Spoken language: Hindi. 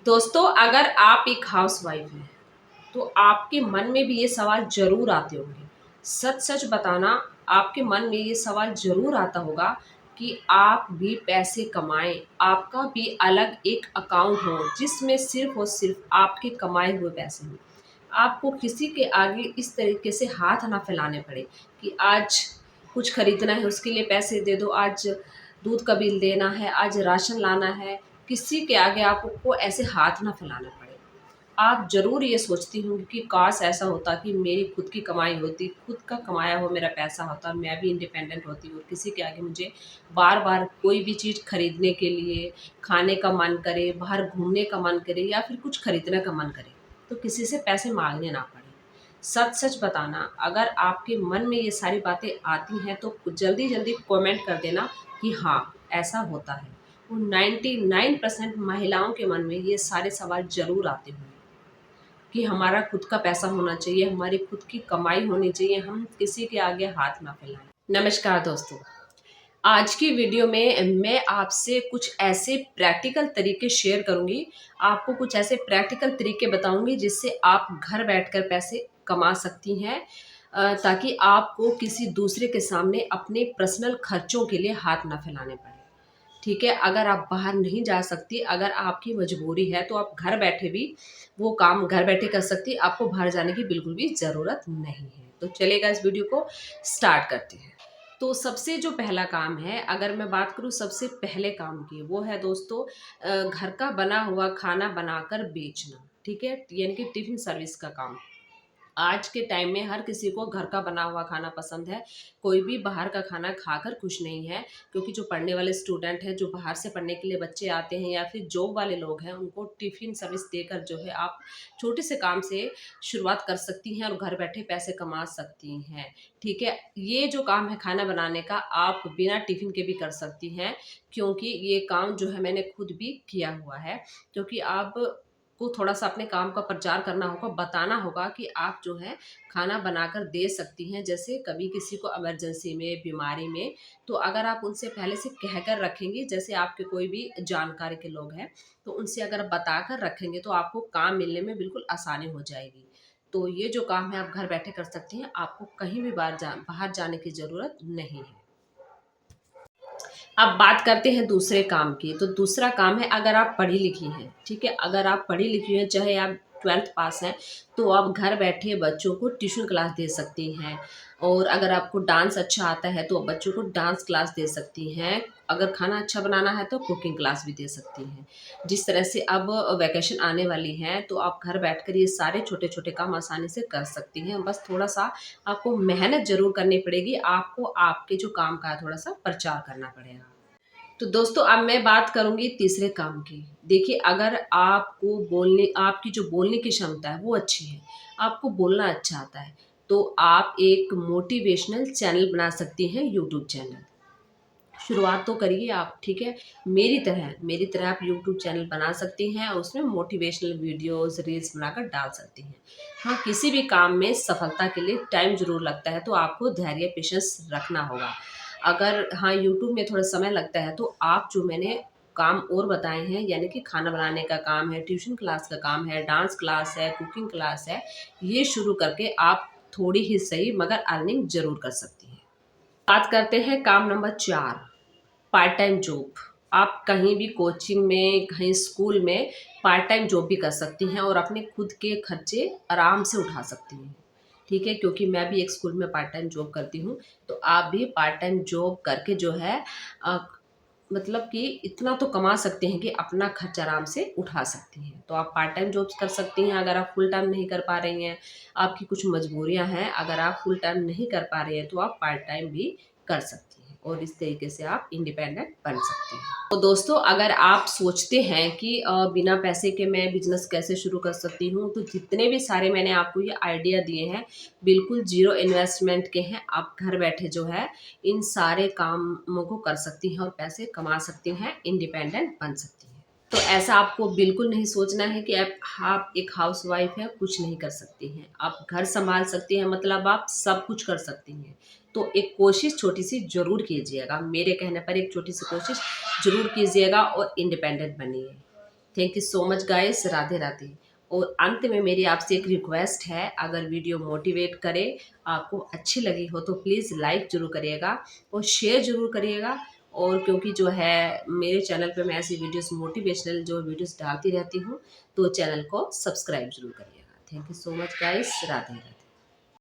दोस्तों, अगर आप एक हाउसवाइफ हैं तो आपके मन में भी ये सवाल ज़रूर आते होंगे। सच सच बताना, आपके मन में ये सवाल ज़रूर आता होगा कि आप भी पैसे कमाएं, आपका भी अलग एक अकाउंट हो जिसमें सिर्फ और सिर्फ आपके कमाए हुए पैसे हों। आपको किसी के आगे इस तरीके से हाथ ना फैलाने पड़े कि आज कुछ खरीदना है उसके लिए पैसे दे दो, आज दूध का बिल देना है, आज राशन लाना है। किसी के आगे आपको ऐसे हाथ ना फैलाना पड़े। आप ज़रूर ये सोचती होंगी कि काश ऐसा होता कि मेरी खुद की कमाई होती, खुद का कमाया हुआ मेरा पैसा होता, मैं भी इंडिपेंडेंट होती और किसी के आगे मुझे बार-बार कोई भी चीज़ खरीदने के लिए, खाने का मन करे, बाहर घूमने का मन करे या फिर कुछ खरीदने का मन करे, तो किसी से पैसे माँगने ना पड़े। सच-सच बताना, अगर आपके मन में ये सारी बातें आती हैं तो जल्दी-जल्दी कमेंट कर देना कि हाँ, ऐसा होता है। और 99% महिलाओं के मन में ये सारे सवाल ज़रूर आते होंगे कि हमारा खुद का पैसा होना चाहिए, हमारी खुद की कमाई होनी चाहिए, हम किसी के आगे हाथ ना फैलाएँ। नमस्कार दोस्तों, आज की वीडियो में मैं आपसे कुछ ऐसे प्रैक्टिकल तरीके शेयर करूँगी, आपको कुछ ऐसे प्रैक्टिकल तरीके बताऊँगी जिससे आप घर बैठकर पैसे कमा सकती हैं, ताकि आपको किसी दूसरे के सामने अपने पर्सनल खर्चों के लिए हाथ ना फैलाने पड़े। ठीक है, अगर आप बाहर नहीं जा सकती, अगर आपकी मजबूरी है तो आप घर बैठे भी वो काम घर बैठे कर सकती, आपको बाहर जाने की बिल्कुल भी ज़रूरत नहीं है। तो चलिएगा इस वीडियो को स्टार्ट करते हैं। तो सबसे जो पहला काम है, अगर मैं बात करूँ सबसे पहले काम की, वो है दोस्तों घर का बना हुआ खाना बनाकर बेचना, ठीक है? यानी कि टिफ़िन सर्विस का काम। आज के टाइम में हर किसी को घर का बना हुआ खाना पसंद है। कोई भी बाहर का खाना खाकर खुश नहीं है, क्योंकि जो पढ़ने वाले स्टूडेंट हैं, जो बाहर से पढ़ने के लिए बच्चे आते हैं या फिर जॉब वाले लोग हैं, उनको टिफ़िन सर्विस देकर जो है आप छोटे से काम से शुरुआत कर सकती हैं और घर बैठे पैसे कमा सकती हैं। ठीक है? ये जो काम है खाना बनाने का, आप बिना टिफ़िन के भी कर सकती हैं, क्योंकि ये काम जो है मैंने खुद भी किया हुआ है। क्योंकि आप को थोड़ा-सा अपने काम का प्रचार करना होगा, बताना होगा कि आप जो है खाना बनाकर दे सकती हैं। जैसे कभी किसी को इमरजेंसी में, बीमारी में, तो अगर आप उनसे पहले से कह कर रखेंगी, जैसे आपके कोई भी जानकारी के लोग हैं, तो उनसे अगर बताकर रखेंगे तो आपको काम मिलने में बिल्कुल आसानी हो जाएगी। तो ये जो काम है आप घर बैठे कर सकती हैं, आपको कहीं भी बाहर जाने की ज़रूरत नहीं है। अब बात करते हैं दूसरे काम की। तो दूसरा काम है, अगर आप पढ़ी-लिखी हैं, ठीक है? अगर आप पढ़ी-लिखी हैं, चाहे आप 12th पास हैं, तो आप घर बैठे बच्चों को ट्यूशन क्लास दे सकती हैं। और अगर आपको डांस अच्छा आता है, तो आप बच्चों को डांस क्लास दे सकती हैं। अगर खाना अच्छा बनाना है, तो कुकिंग क्लास भी दे सकती हैं। जिस तरह से अब वैकेशन आने वाली है, तो आप घर बैठकर ये सारे छोटे-छोटे काम आसानी से कर सकती हैं। बस थोड़ा-सा आपको मेहनत ज़रूर करनी पड़ेगी, आपको आपके जो काम का है, थोड़ा-सा प्रचार करना पड़ेगा। तो दोस्तों, अब मैं बात करूँगी तीसरे काम की। देखिए, अगर आपको बोलने आपकी जो बोलने की क्षमता है वो अच्छी है, आपको बोलना अच्छा आता है, तो आप एक मोटिवेशनल चैनल बना सकती हैं, यूट्यूब चैनल। शुरुआत तो करिए आप, ठीक है? मेरी तरह आप यूट्यूब चैनल बना सकती हैं और उसमें मोटिवेशनल वीडियोज़, रील्स बनाकर डाल सकती हैं। हाँ, किसी भी काम में सफलता के लिए टाइम ज़रूर लगता है, तो आपको धैर्य, पेशेंस रखना होगा। अगर हाँ, यूट्यूब में थोड़ा समय लगता है, तो आप जो मैंने काम और बताए हैं, यानी कि खाना बनाने का काम है, ट्यूशन क्लास का काम है, डांस क्लास है, कुकिंग क्लास है, ये शुरू करके आप थोड़ी ही सही मगर अर्निंग ज़रूर कर सकती हैं। बात करते हैं काम नंबर 4, पार्ट टाइम जॉब। आप कहीं भी कोचिंग में, कहीं स्कूल में पार्ट टाइम जॉब भी कर सकती हैं और अपने खुद के खर्चे आराम से उठा सकती हैं। ठीक है? क्योंकि मैं भी एक स्कूल में पार्ट टाइम जॉब करती हूँ, तो आप भी पार्ट टाइम जॉब करके जो है अ, मतलब कि इतना तो कमा सकते हैं कि अपना खर्च आराम से उठा सकती हैं। तो आप पार्ट टाइम जॉब्स कर सकती हैं, अगर आप फुल टाइम नहीं कर पा रही हैं, आपकी कुछ मजबूरियाँ हैं, अगर आप फुल टाइम नहीं कर पा रही हैं, तो आप पार्ट टाइम भी कर सकती हैं और इस तरीके से आप इंडिपेंडेंट बन सकती हैं। तो दोस्तों, अगर आप सोचते हैं कि बिना पैसे के मैं बिज़नेस कैसे शुरू कर सकती हूँ, तो जितने भी सारे मैंने आपको ये आइडिया दिए हैं, बिल्कुल ज़ीरो इन्वेस्टमेंट के हैं। आप घर बैठे जो है इन सारे कामों को कर सकती हैं और पैसे कमा सकती हैं, इंडिपेंडेंट बन सकती हैं। तो ऐसा आपको बिल्कुल नहीं सोचना है कि आप एक हाउसवाइफ हैं, कुछ नहीं कर सकती हैं। आप घर सँभाल सकती हैं, मतलब आप सब कुछ कर सकती हैं। तो एक कोशिश छोटी-सी ज़रूर कीजिएगा। मेरे कहने पर एक छोटी-सी कोशिश ज़रूर कीजिएगा और इंडिपेंडेंट बनिए। Thank you so much guys. Radhe Radhe. और अंत में मेरी आपसे एक रिक्वेस्ट है, अगर वीडियो मोटिवेट करे, आपको अच्छी लगी हो तो प्लीज़ लाइक ज़रूर करिएगा और शेयर ज़रूर करिएगा। और क्योंकि जो है मेरे चैनल पे मैं ऐसी वीडियोस मोटिवेशनल जो वीडियोस डालती रहती हूँ, तो चैनल को सब्सक्राइब ज़रूर करिएगा। Thank you so much guys. Radhe Radhe.